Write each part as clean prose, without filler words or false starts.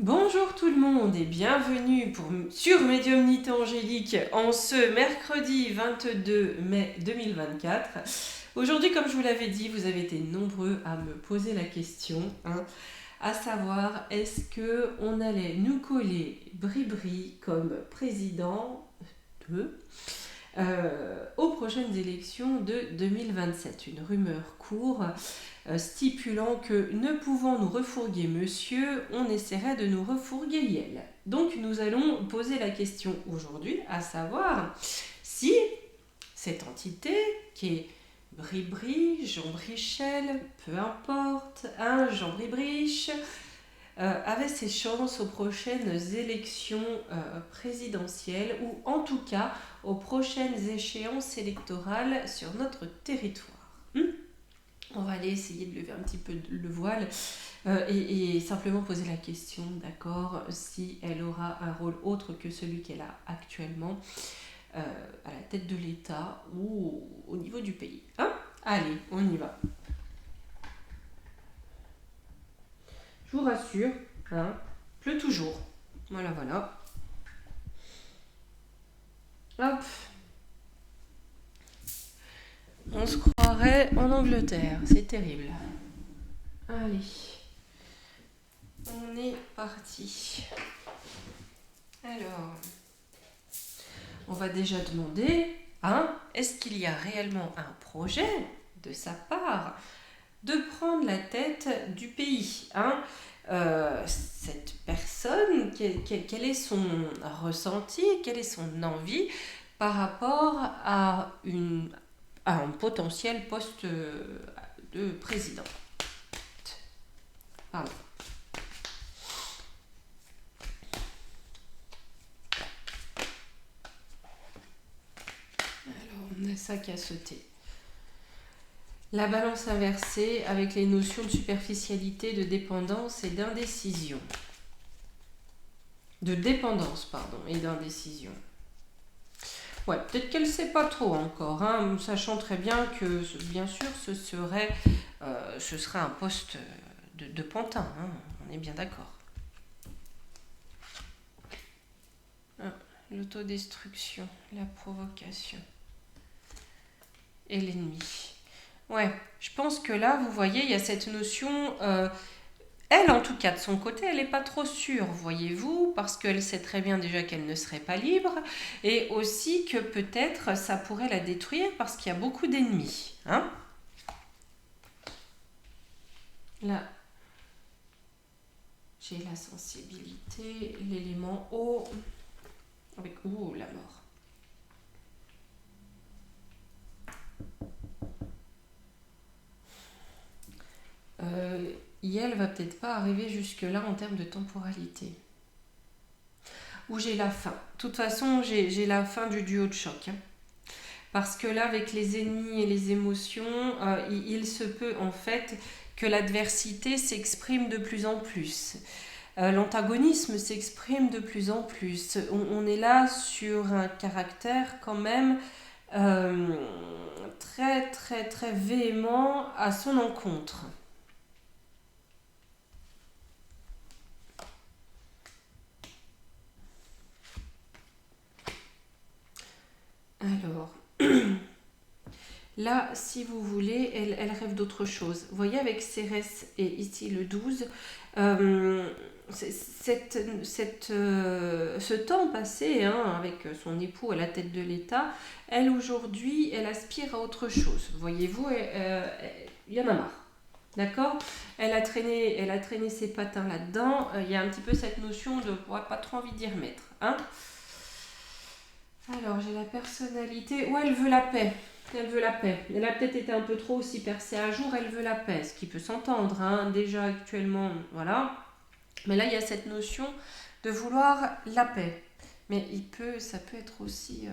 Bonjour tout le monde et bienvenue sur Médiumnité Angélique en ce mercredi 22 mai 2024. Aujourd'hui, comme je vous l'avais dit, vous avez été nombreux à me poser la question, à savoir est-ce qu'on allait nous coller Bribri comme président de aux prochaines élections de 2027. Une rumeur court stipulant que ne pouvant nous refourguer monsieur, on essaierait de nous refourguer elle. Donc nous allons poser la question aujourd'hui, à savoir si cette entité qui est Bribri, Jean Brichel, peu importe, Jean Bribriche, avait ses chances aux prochaines élections présidentielles ou en tout cas aux prochaines échéances électorales sur notre territoire. On va aller essayer de lever un petit peu le voile et simplement poser la question, d'accord, si elle aura un rôle autre que celui qu'elle a actuellement à la tête de l'État ou au niveau du pays. Allez, on y va. Je vous rassure, pleut toujours. Voilà. Hop. On se croirait en Angleterre, c'est terrible. Allez, on est parti. Alors, on va déjà demander, est-ce qu'il y a réellement un projet de sa part de prendre la tête du pays, cette personne, quel est son ressenti, quelle est son envie par rapport à un potentiel poste de président. Pardon. Alors, on a ça qui a sauté. La balance inversée avec les notions de superficialité, de dépendance et d'indécision. De dépendance, pardon, et d'indécision. Ouais, peut-être qu'elle ne sait pas trop encore, sachant très bien que, bien sûr, ce serait un poste de pantin, on est bien d'accord. L'autodestruction, la provocation et l'ennemi. Ouais, je pense que là, vous voyez, il y a cette notion... elle, en tout cas, de son côté, elle n'est pas trop sûre, voyez-vous, parce qu'elle sait très bien déjà qu'elle ne serait pas libre, et aussi que peut-être ça pourrait la détruire parce qu'il y a beaucoup d'ennemis. Là, j'ai la sensibilité, l'élément eau, avec la mort. Yel va peut-être pas arriver jusque-là en termes de temporalité. Ou j'ai la fin. De toute façon, j'ai la fin du duo de choc. Parce que là, avec les ennemis et les émotions, il se peut en fait que l'adversité s'exprime de plus en plus. L'antagonisme s'exprime de plus en plus. On est là sur un caractère quand même très très très véhément à son encontre. Alors, là, si vous voulez, elle rêve d'autre chose. Vous voyez, avec Cérès et ici le 12, ce temps passé avec son époux à la tête de l'État, elle aujourd'hui, elle aspire à autre chose. Voyez-vous, il y en a marre. D'accord, elle a traîné ses patins là-dedans. Il y a un petit peu cette notion de pas trop envie d'y remettre. Alors, j'ai la personnalité. Ouais, elle veut la paix. Elle veut la paix. Elle a peut-être été un peu trop aussi percée à jour. Elle veut la paix, ce qui peut s'entendre. Déjà actuellement, voilà. Mais là, il y a cette notion de vouloir la paix. Mais ça peut être aussi...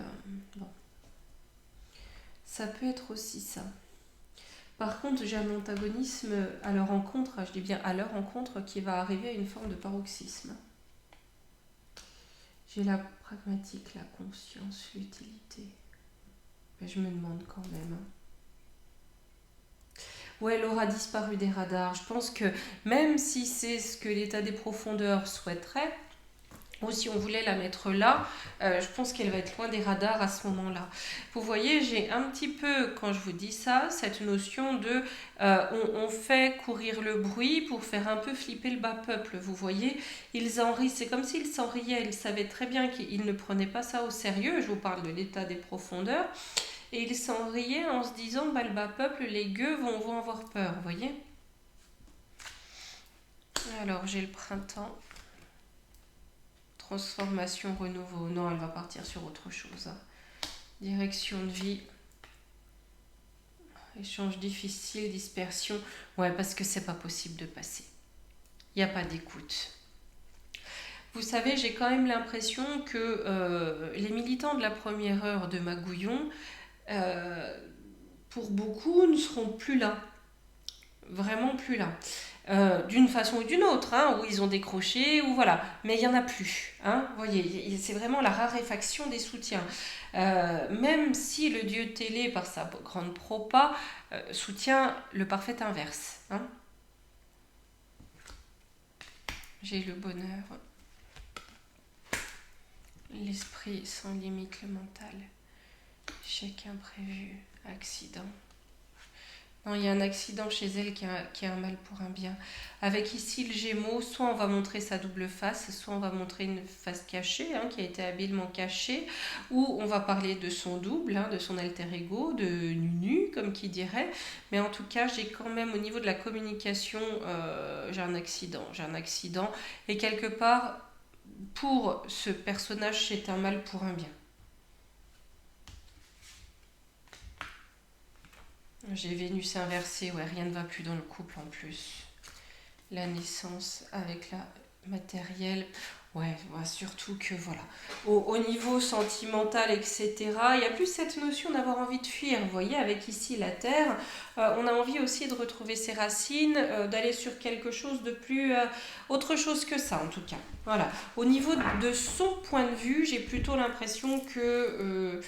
Ça peut être aussi ça. Par contre, j'ai un antagonisme à leur rencontre, je dis bien à leur rencontre, qui va arriver à une forme de paroxysme. J'ai la pragmatique, la conscience, l'utilité. Mais je me demande quand même. où elle aura disparu des radars. Je pense que même si c'est ce que l'état des profondeurs souhaiterait, ou si on voulait la mettre là, je pense qu'elle va être loin des radars à ce moment-là. Vous voyez, j'ai un petit peu, quand je vous dis ça, cette notion de on fait courir le bruit pour faire un peu flipper le bas peuple. Vous voyez, ils en rient, c'est comme s'ils s'en riaient. Ils savaient très bien qu'ils ne prenaient pas ça au sérieux. Je vous parle de l'état des profondeurs. Et ils s'en riaient en se disant, bah, le bas peuple, les gueux vont avoir peur. Vous voyez. Alors, j'ai le printemps. Transformation, renouveau. Non, elle va partir sur autre chose. Direction de vie. Échange difficile, dispersion. Ouais, parce que c'est pas possible de passer. Il n'y a pas d'écoute. Vous savez, j'ai quand même l'impression que les militants de la première heure de Magouillon, pour beaucoup, ne seront plus là. Vraiment plus là. D'une façon ou d'une autre, hein, où ils ont décroché, ou voilà. Mais il n'y en a plus. Hein, vous voyez, c'est vraiment la raréfaction des soutiens. Même si le dieu télé, par sa grande propa, soutient le parfait inverse. Hein. J'ai le bonheur. L'esprit sans limite, le mental. Chèque imprévu, accident. Non, il y a un accident chez elle qui est un mal pour un bien. Avec ici le Gémeaux, soit on va montrer sa double face, soit on va montrer une face cachée, hein, qui a été habilement cachée, ou on va parler de son double, hein, de son alter ego, de Nunu, comme qui dirait. Mais en tout cas, j'ai quand même, au niveau de la communication, j'ai un accident. Et quelque part, pour ce personnage, c'est un mal pour un bien. J'ai Vénus inversée, ouais, rien ne va plus dans le couple en plus. La naissance avec la matérielle, ouais, surtout que voilà. Au niveau sentimental, etc., il n'y a plus cette notion d'avoir envie de fuir. Vous voyez, avec ici la terre, on a envie aussi de retrouver ses racines, d'aller sur quelque chose de plus... autre chose que ça, en tout cas. Voilà. Au niveau de son point de vue, j'ai plutôt l'impression que...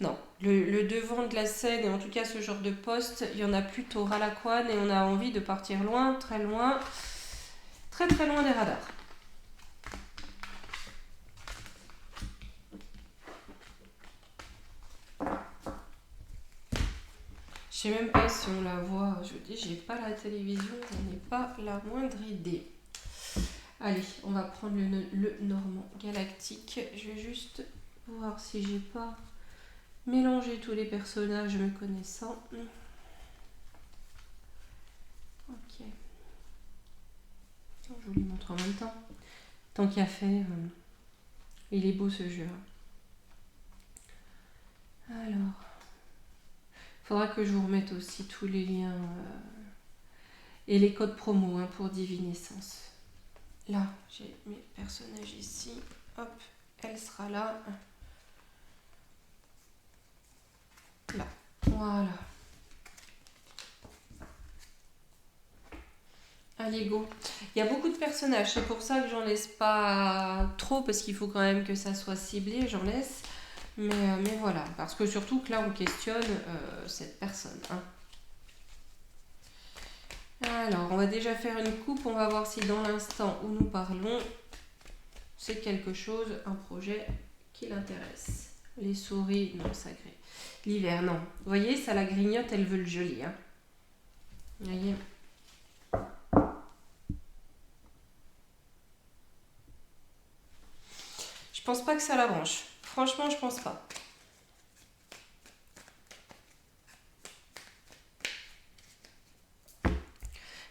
non, le devant de la scène, et en tout cas ce genre de poste, il y en a plutôt ras la couenne et on a envie de partir loin, très loin des radars. Je sais même pas si on la voit, je vous dis, j'ai pas la télévision, je n'ai pas la moindre idée. Allez, on va prendre le Normand galactique. Je vais juste voir si j'ai pas mélangé tous les personnages me connaissant. Ok. Je vous les montre en même temps. Tant qu'à faire, il est beau ce jeu. Alors, il faudra que je vous remette aussi tous les liens et les codes promo, hein, pour Divinescence. Là, j'ai mes personnages ici. Hop, elle sera là. Là, voilà. Allez, go. Il y a beaucoup de personnages, c'est pour ça que j'en laisse pas trop, parce qu'il faut quand même que ça soit ciblé, j'en laisse. Mais voilà, parce que surtout que là on questionne cette personne. Hein. Alors, on va déjà faire une coupe, on va voir si dans l'instant où nous parlons, c'est quelque chose, un projet qui l'intéresse. Les souris, non, ça grille. L'hiver, non. Vous voyez, ça la grignote, elle veut le joli. Hein. Vous voyez ? Je pense pas que ça la branche. Franchement, je pense pas.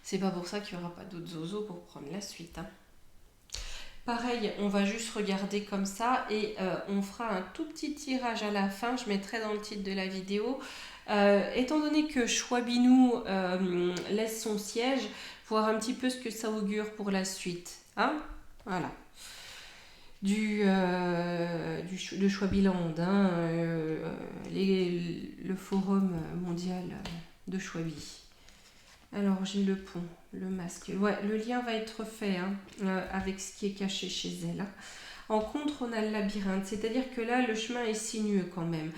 C'est pas pour ça qu'il n'y aura pas d'autres zozos pour prendre la suite. Hein. Pareil, on va juste regarder comme ça et on fera un tout petit tirage à la fin. Je mettrai dans le titre de la vidéo. Étant donné que Chouabinou laisse son siège, voir un petit peu ce que ça augure pour la suite. Hein, voilà. De Chouabiland, hein, le forum mondial de Chouabi. Alors j'ai le pont, le masque. Ouais, le lien va être fait, hein, avec ce qui est caché chez elle. Hein. En contre, on a le labyrinthe, c'est-à-dire que là, le chemin est sinueux quand même.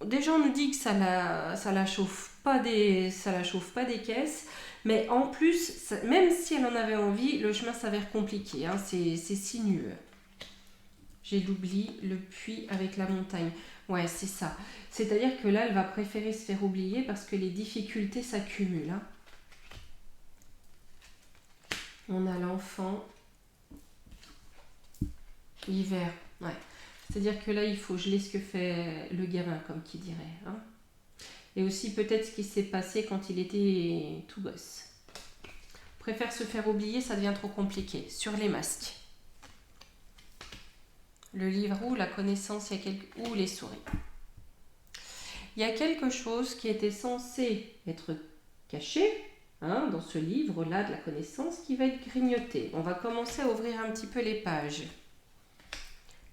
Déjà, on nous dit que ça la chauffe pas des caisses, mais en plus, même si elle en avait envie, le chemin s'avère compliqué, hein, c'est sinueux. J'ai l'oubli, le puits avec la montagne. Ouais, c'est ça. C'est-à-dire que là, elle va préférer se faire oublier parce que les difficultés s'accumulent. Hein. On a l'enfant. L'hiver, ouais. C'est-à-dire que là, il faut geler ce que fait le gamin, comme qui dirait. Hein. Et aussi peut-être ce qui s'est passé quand il était tout gosse. Préfère se faire oublier, ça devient trop compliqué. Sur les masques. Le livre ou la connaissance, ou les souris. Il y a quelque chose qui était censé être caché hein, dans ce livre-là de la connaissance qui va être grignoté. On va commencer à ouvrir un petit peu les pages.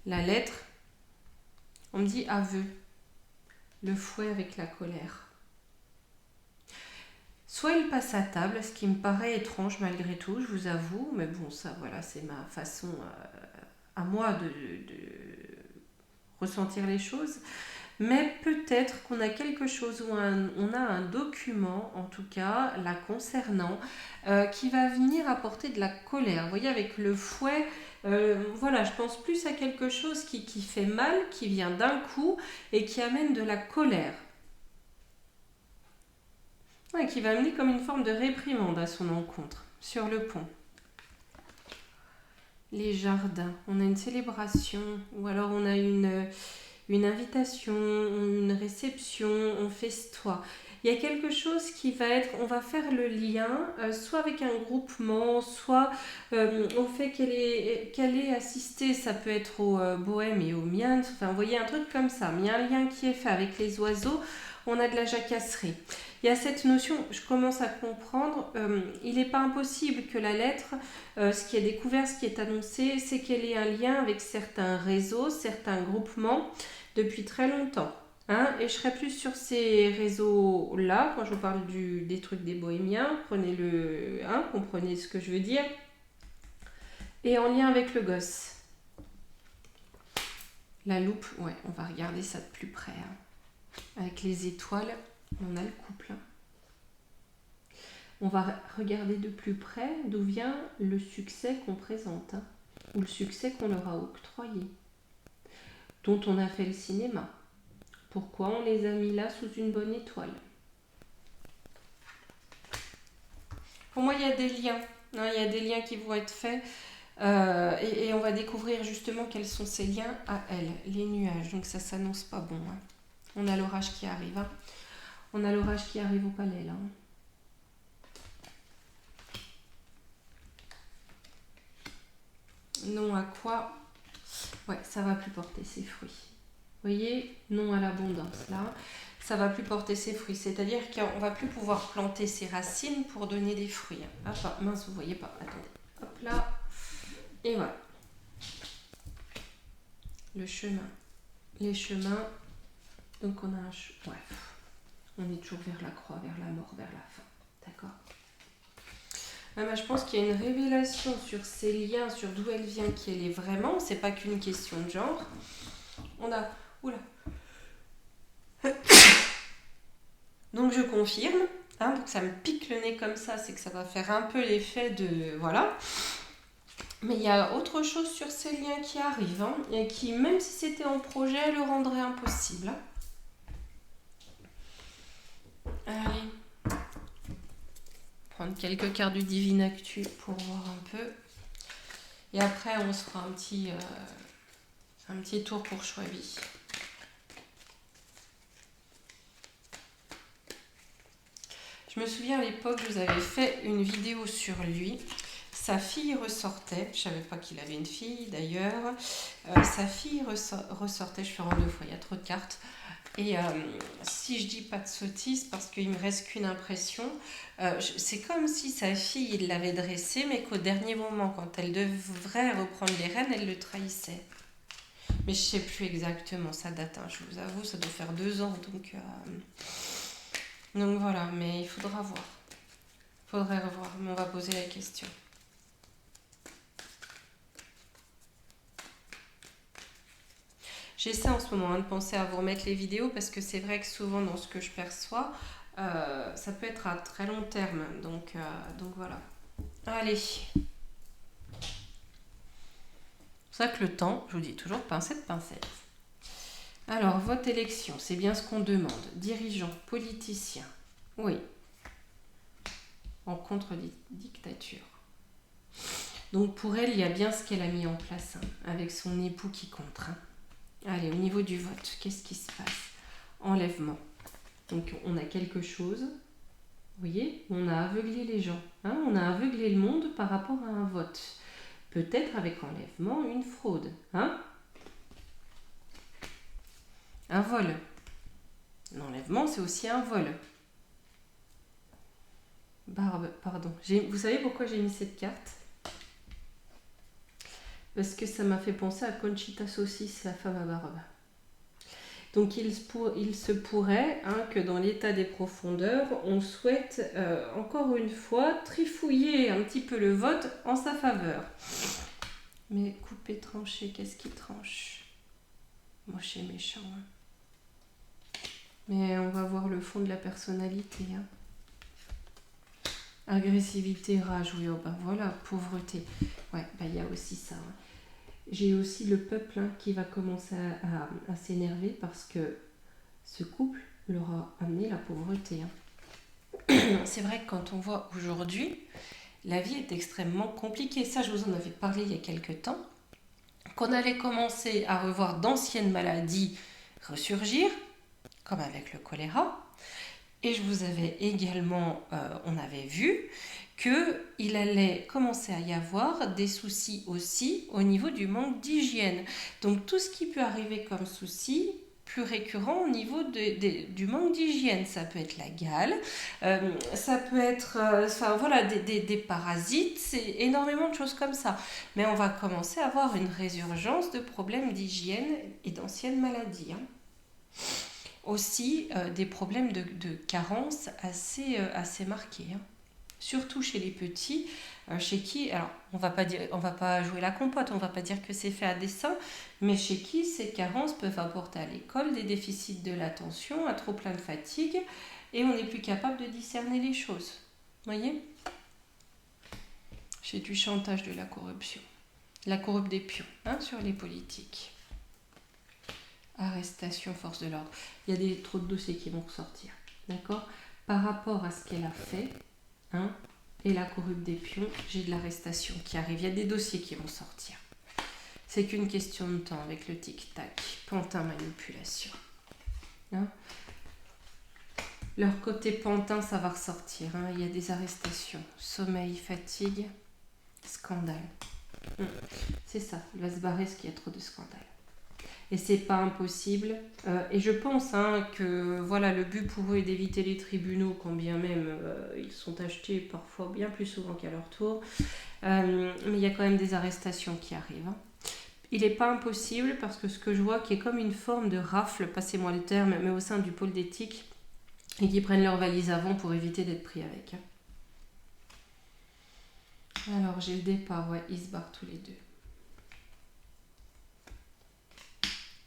La lettre, on me dit aveu. Le fouet avec la colère. Soit il passe à table, ce qui me paraît étrange malgré tout, je vous avoue, mais bon, ça, voilà, c'est ma façon à moi de ressentir les choses. Mais peut-être qu'on a quelque chose, ou on a un document, en tout cas, la concernant, qui va venir apporter de la colère. Vous voyez, avec le fouet, voilà, je pense plus à quelque chose qui fait mal, qui vient d'un coup et qui amène de la colère. Ouais, qui va amener comme une forme de réprimande à son encontre, sur le pont. Les jardins, on a une célébration, ou alors on a une invitation, une réception, on festoie. Il y a quelque chose qui va être, on va faire le lien, soit avec un groupement, soit au fait qu'elle ait assisté, ça peut être au Bohème et au Mian, enfin vous voyez un truc comme ça, mais il y a un lien qui est fait avec les oiseaux, on a de la jacasserie. Il y a cette notion, je commence à comprendre, il n'est pas impossible que la lettre, ce qui est découvert, ce qui est annoncé, c'est qu'elle ait un lien avec certains réseaux, certains groupements depuis très longtemps. Hein, et je serai plus sur ces réseaux-là, quand je vous parle des trucs des bohémiens, comprenez ce que je veux dire, et en lien avec le gosse. La loupe, ouais, on va regarder ça de plus près. Hein. Avec les étoiles, on a le couple. On va regarder de plus près d'où vient le succès qu'on présente, hein, ou le succès qu'on leur a octroyé, dont on a fait le cinéma. Pourquoi on les a mis là sous une bonne étoile? Pour moi, il y a des liens. Hein, il y a des liens qui vont être faits. Et on va découvrir justement quels sont ces liens à elle. Les nuages. Donc ça s'annonce pas bon. Hein. On a l'orage qui arrive. Hein. On a l'orage qui arrive au palais là. Hein. Non à quoi? Ouais, ça va plus porter ses fruits. Vous voyez, non à l'abondance là, ça va plus porter ses fruits. C'est-à-dire qu'on va plus pouvoir planter ses racines pour donner des fruits. Hop, mince, vous voyez pas. Attendez. Hop là. Et voilà. Le chemin. Les chemins. Donc on a un bref. On est toujours vers la croix, vers la mort, vers la fin. D'accord? Je pense qu'il y a une révélation sur ces liens, sur d'où elle vient, qui elle est vraiment. C'est pas qu'une question de genre. On a... Oula. Donc je confirme. Hein, donc ça me pique le nez comme ça, c'est que ça va faire un peu l'effet de... Voilà. Mais il y a autre chose sur ces liens qui arrivent. Hein, et qui, même si c'était en projet, le rendrait impossible. Hein. Allez. Prendre quelques cartes du Divine Actu pour voir un peu. Et après, on se fera un petit tour pour Chouabi. Je me souviens à l'époque, je vous avais fait une vidéo sur lui. Sa fille ressortait, je ne savais pas qu'il avait une fille d'ailleurs. Sa fille ressortait, je fais en 2 fois, il y a trop de cartes. Et si je dis pas de sottises, parce qu'il me reste qu'une impression, c'est comme si sa fille, il l'avait dressée, mais qu'au dernier moment, quand elle devrait reprendre les rênes, elle le trahissait. Mais je sais plus exactement, ça date, hein, je vous avoue, ça doit faire 2 ans, donc voilà, mais il faudra voir. Il faudrait revoir, mais on va poser la question. J'essaie en ce moment de penser à vous remettre les vidéos parce que c'est vrai que souvent dans ce que je perçois, ça peut être à très long terme. Donc voilà. Allez. C'est pour ça que le temps, je vous dis toujours pincette, pincette. Alors, votre élection, c'est bien ce qu'on demande. Dirigeant, politicien. Oui. En contre-dictature. Donc pour elle, il y a bien ce qu'elle a mis en place, hein, avec son époux qui contraint. Allez, au niveau du vote, qu'est-ce qui se passe? Enlèvement. Donc on a quelque chose, vous voyez, on a aveuglé les gens, hein, on a aveuglé le monde par rapport à un vote. Peut-être avec enlèvement, une fraude, hein? Un vol. L'enlèvement, c'est aussi un vol. Barbe, pardon. Vous savez pourquoi j'ai mis cette carte? Parce que ça m'a fait penser à Conchita Saucisse, la femme à barbe. Donc il se pourrait, hein, que dans l'état des profondeurs, on souhaite encore une fois trifouiller un petit peu le vote en sa faveur. Mais couper, trancher, qu'est-ce qui tranche? Moche et méchant. Hein. Mais on va voir le fond de la personnalité. Hein. Agressivité, rage, oui, oh ben voilà, pauvreté. Ouais, ben il y a aussi ça. Hein. J'ai aussi le peuple, hein, qui va commencer à s'énerver parce que ce couple leur a amené la pauvreté. Hein. C'est vrai que quand on voit aujourd'hui, la vie est extrêmement compliquée. Ça, je vous en avais parlé il y a quelques temps. Qu'on allait commencer à revoir d'anciennes maladies ressurgir, comme avec le choléra. Et je vous avais également, on avait vu qu'il allait commencer à y avoir des soucis aussi au niveau du manque d'hygiène. Donc tout ce qui peut arriver comme souci, plus récurrent au niveau du manque d'hygiène. Ça peut être la gale, ça peut être voilà, des parasites, c'est énormément de choses comme ça. Mais on va commencer à avoir une résurgence de problèmes d'hygiène et d'anciennes maladies. Hein. Aussi des problèmes de carence assez marqués. Hein. Surtout chez les petits, chez qui, alors on va pas jouer la compote, on va pas dire que c'est fait à dessein, mais chez qui ces carences peuvent apporter à l'école des déficits de l'attention, un trop plein de fatigue, et on n'est plus capable de discerner les choses. Vous voyez? Chez du chantage, de la corruption. La corruption des pions, hein, sur les politiques. Arrestation, force de l'ordre. Il y a trop de dossiers qui vont ressortir. D'accord? Par rapport à ce qu'elle a fait, hein, et la corruption des pions, j'ai de l'arrestation qui arrive. Il y a des dossiers qui vont sortir. C'est qu'une question de temps avec le tic-tac. Pantin, manipulation. Hein? Leur côté pantin, ça va ressortir. Hein? Il y a des arrestations. Sommeil, fatigue, scandale. C'est ça. Il va se barrer parce qu'il y a trop de scandales. Et c'est pas impossible. Et je pense, hein, que voilà, le but pour eux est d'éviter les tribunaux, quand bien même ils sont achetés parfois bien plus souvent qu'à leur tour. Mais il y a quand même des arrestations qui arrivent. Hein. Il n'est pas impossible parce que ce que je vois qui est comme une forme de rafle, passez-moi le terme, mais au sein du pôle d'éthique, et qui prennent leur valise avant pour éviter d'être pris avec. Hein. Alors j'ai le départ, ouais, ils se barrent tous les deux.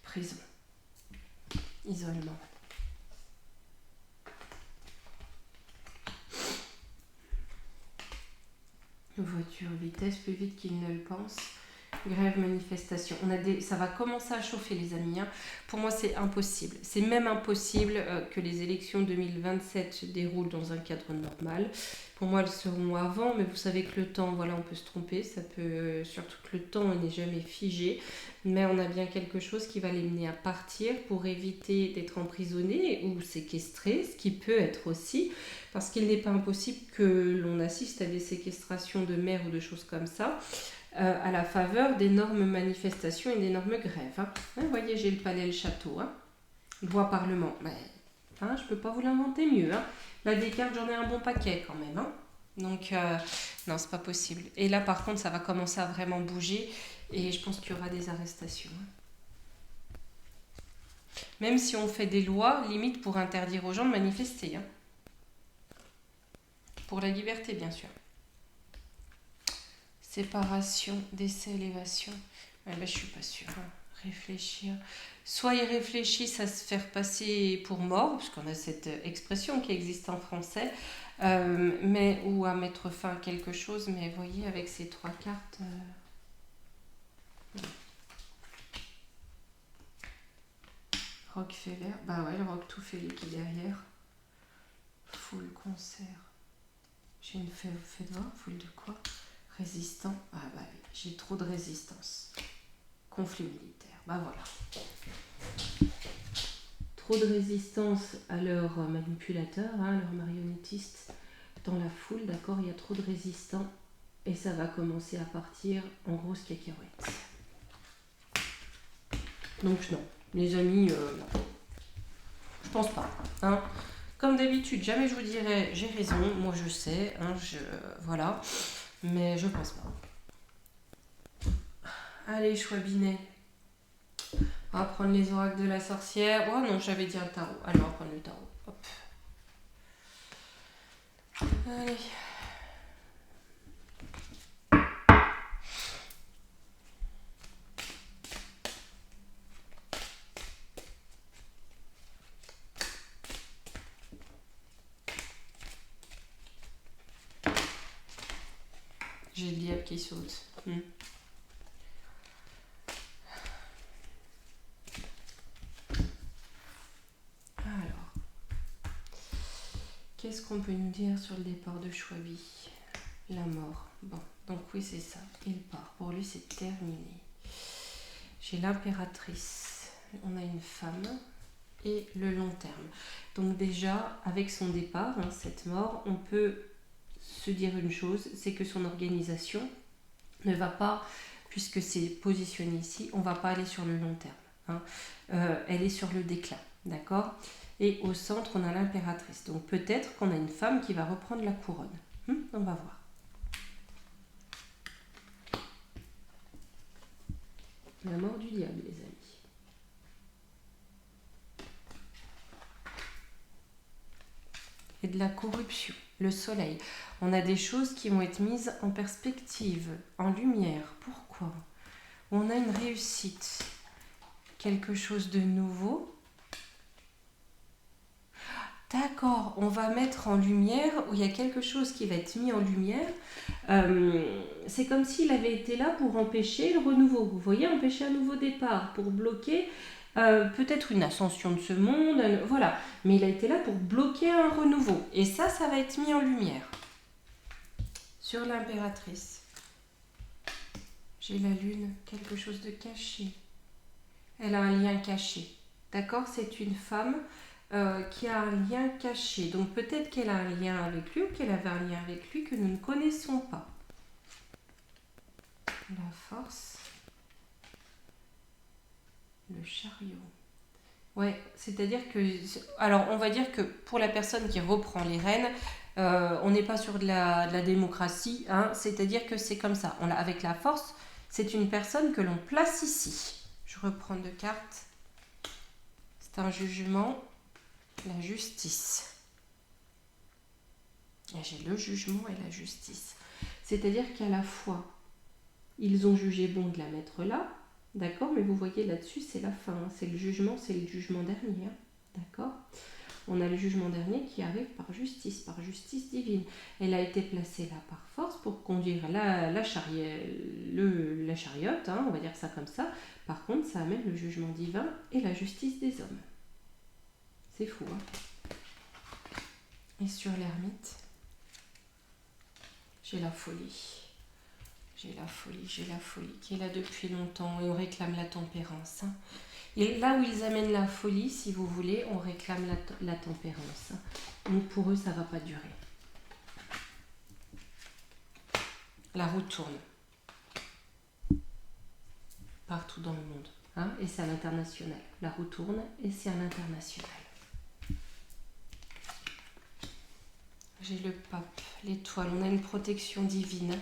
Prison. Isolement. Voiture, vitesse plus vite qu'il ne le pense. Grève, manifestation. Ça va commencer à chauffer, les amis. Hein. Pour moi, c'est impossible. C'est même impossible que les élections 2027 se déroulent dans un cadre normal. Pour moi, elles seront avant, mais vous savez que le temps, voilà, on peut se tromper. Surtout que le temps n'est jamais figé. Mais on a bien quelque chose qui va les mener à partir pour éviter d'être emprisonnés ou séquestrés, ce qui peut être aussi, parce qu'il n'est pas impossible que l'on assiste à des séquestrations de mères ou de choses comme ça. À la faveur d'énormes manifestations et d'énormes grèves. Hein. Vous voyez, j'ai le palais, le château. Hein. Loi Parlement. Mais, hein, je ne peux pas vous l'inventer mieux. Hein. Là, des cartes, j'en ai un bon paquet quand même. Hein. Donc, non, c'est pas possible. Et là, par contre, ça va commencer à vraiment bouger. Et je pense qu'il y aura des arrestations. Hein. Même si on fait des lois, limite pour interdire aux gens de manifester. Hein. Pour la liberté, bien sûr. Séparation, décès, élévation. Ouais, ben, je suis pas sûre. Hein. Réfléchir. Soit ils réfléchissent à se faire passer pour mort, parce qu'on a cette expression qui existe en français, ou à mettre fin à quelque chose, mais vous voyez, avec ces 3 cartes... Rockefeller, bah ouais, le Rockefeller qui est derrière. Full concert. J'ai une fait de voir, full de quoi? Résistant. Ah bah oui, j'ai trop de résistance. Conflit militaire, bah voilà. Trop de résistance à leurs manipulateurs, hein, leurs marionnettistes dans la foule, d'accord? Il y a trop de résistants et ça va commencer à partir en grosse cacahuète. Donc non, les amis, non. Je pense pas. Hein. Comme d'habitude, jamais je vous dirai j'ai raison, moi je sais, hein, voilà, mais je pense pas. Allez, Chouabinet. On va prendre les oracles de la sorcière. Oh non, j'avais dit un tarot. Allez, on va prendre le tarot. Hop. Allez. J'ai le diable qui saute. Alors, qu'est-ce qu'on peut nous dire sur le départ de Chouabi? La mort. Bon, donc oui, c'est ça. Il part. Pour lui, c'est terminé. J'ai l'impératrice. On a une femme. Et le long terme. Donc déjà, avec son départ, hein, cette mort, on peut se dire une chose, c'est que son organisation ne va pas, puisque c'est positionné ici, on ne va pas aller sur le long terme. Hein. Elle est sur le déclin, d'accord? Et au centre, on a l'impératrice. Donc peut-être qu'on a une femme qui va reprendre la couronne. On va voir. La mort du diable, les amis. Et de la corruption, le soleil. On a des choses qui vont être mises en perspective, en lumière. Pourquoi? On a une réussite, quelque chose de nouveau. D'accord, on va mettre en lumière, où il y a quelque chose qui va être mis en lumière. C'est comme s'il avait été là pour empêcher le renouveau. Vous voyez, empêcher un nouveau départ, pour bloquer peut-être une ascension de ce monde, voilà. Mais il a été là pour bloquer un renouveau. Et ça va être mis en lumière. Sur l'impératrice, j'ai la lune, quelque chose de caché. Elle a un lien caché. D'accord? C'est une femme qui a un lien caché. Donc peut-être qu'elle a un lien avec lui ou qu'elle avait un lien avec lui que nous ne connaissons pas. La force. Le chariot. Ouais, c'est-à-dire que... Alors, on va dire que pour la personne qui reprend les rênes, on n'est pas sur de la démocratie, hein, c'est-à-dire que c'est comme ça. Avec la force, c'est une personne que l'on place ici. Je reprends 2 cartes. C'est un jugement, la justice. Et j'ai le jugement et la justice. C'est-à-dire qu'à la fois, ils ont jugé bon de la mettre là, d'accord, mais vous voyez là-dessus, c'est la fin, hein, c'est le jugement dernier, hein, d'accord. On a le jugement dernier qui arrive par justice divine. Elle a été placée là par force pour conduire la chariote, hein, on va dire ça comme ça. Par contre, ça amène le jugement divin et la justice des hommes. C'est fou, hein. Et sur l'ermite, j'ai la folie. J'ai la folie qui est là depuis longtemps et on réclame la tempérance. Hein. Et là où ils amènent la folie, si vous voulez, on réclame la tempérance. Hein. Donc pour eux, ça ne va pas durer. La roue tourne. Partout dans le monde. Hein, et c'est à l'international. La roue tourne et c'est à l'international. J'ai le pape, l'étoile. On a une protection divine.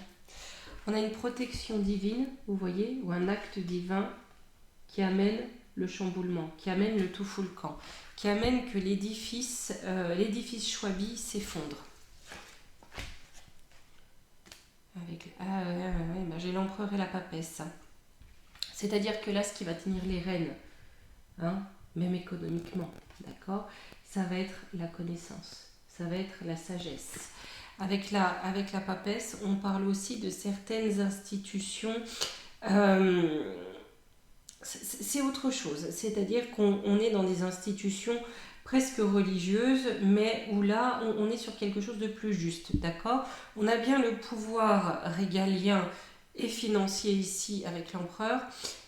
On a une protection divine, vous voyez, ou un acte divin qui amène le chamboulement, qui amène le tout fout le camp, qui amène que l'édifice Chouabi s'effondre. J'ai l'empereur et la papesse. C'est-à-dire que là, ce qui va tenir les rênes, hein, même économiquement, d'accord, ça va être la connaissance, ça va être la sagesse. Avec la papesse, on parle aussi de certaines institutions. C'est autre chose, c'est-à-dire qu'on est dans des institutions presque religieuses, mais où là, on est sur quelque chose de plus juste, d'accord? On a bien le pouvoir régalien et financier ici avec l'empereur,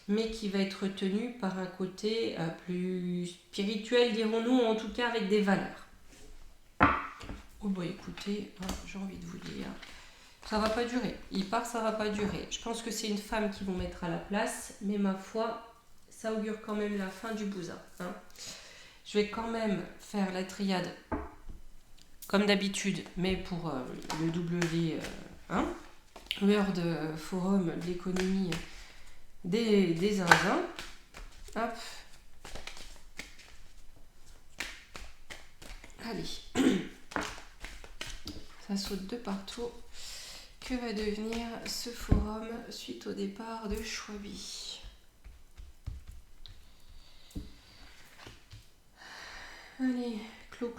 mais qui va être tenu par un côté plus spirituel, dirons-nous, en tout cas avec des valeurs. Oh bah écoutez, hein, j'ai envie de vous dire, ça va pas durer. Il part, ça va pas durer. Je pense que c'est une femme qu'ils vont mettre à la place, mais ma foi, ça augure quand même la fin du bousin. Hein. Je vais quand même faire la triade comme d'habitude, mais pour le W1, World Forum de l'économie des Indiens. Hop. Allez. Ça saute de partout. Que va devenir ce forum suite au départ de Chouabi? Allez, clos.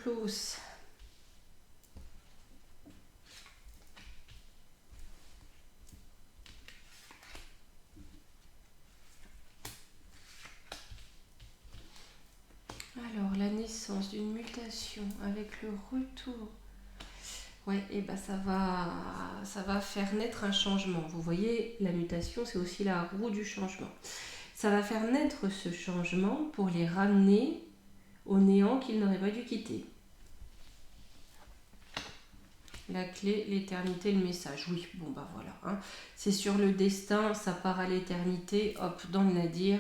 Alors, la naissance d'une mutation avec le retour. Ouais, et ben ça va faire naître un changement. Vous voyez, la mutation, c'est aussi la roue du changement. Ça va faire naître ce changement pour les ramener au néant qu'ils n'auraient pas dû quitter. La clé, l'éternité, le message. Oui, bon bah voilà. Hein. C'est sur le destin, ça part à l'éternité, hop, dans le nadir,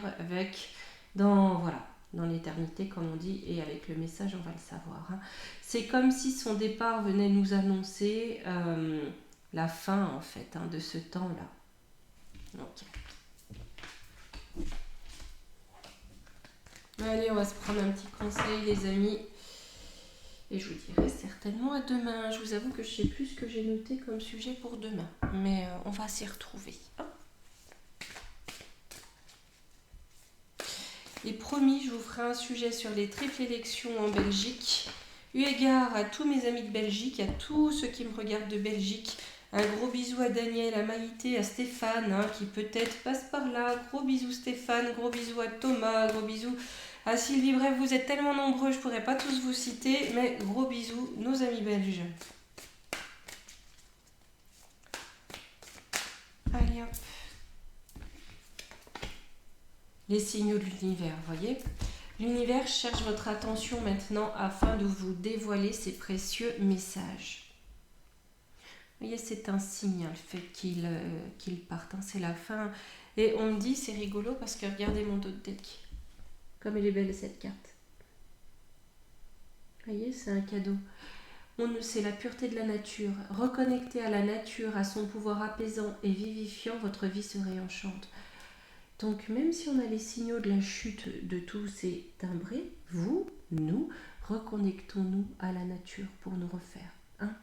dans l'éternité, comme on dit, et avec le message, on va le savoir. Hein. C'est comme si son départ venait nous annoncer la fin, en fait, hein, de ce temps-là. Ok. Allez, on va se prendre un petit conseil, les amis. Et je vous dirai certainement à demain. Je vous avoue que je ne sais plus ce que j'ai noté comme sujet pour demain. Mais on va s'y retrouver. Hein. Et promis, je vous ferai un sujet sur les triples élections en Belgique. Eu égard à tous mes amis de Belgique, à tous ceux qui me regardent de Belgique. Un gros bisou à Daniel, à Maïté, à Stéphane, hein, qui peut-être passe par là. Gros bisou Stéphane, gros bisou à Thomas, gros bisou à Sylvie. Bref, vous êtes tellement nombreux, je ne pourrais pas tous vous citer, mais gros bisous, nos amis belges. Allez hop. Les signaux de l'univers, voyez. L'univers cherche votre attention maintenant afin de vous dévoiler ses précieux messages. Vous voyez, c'est un signe, le fait qu'il parte. Hein, c'est la fin. Et on me dit, c'est rigolo parce que regardez mon dos de deck. Comme elle est belle cette carte. Vous voyez, c'est un cadeau. C'est la pureté de la nature. Reconnecté à la nature, à son pouvoir apaisant et vivifiant, votre vie se réenchante. Donc même si on a les signaux de la chute de tous ces timbrés, nous, reconnectons-nous à la nature pour nous refaire. Hein,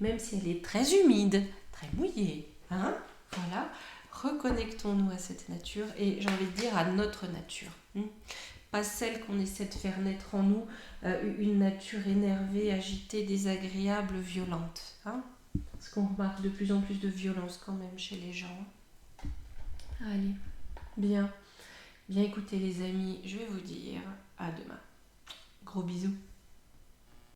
même si elle est très humide, très mouillée. Hein, voilà, reconnectons-nous à cette nature et j'ai envie de dire à notre nature. Pas celle qu'on essaie de faire naître en nous, une nature énervée, agitée, désagréable, violente. Hein, parce qu'on remarque de plus en plus de violence quand même chez les gens. Allez. Bien écoutez les amis, je vais vous dire à demain. Gros bisous.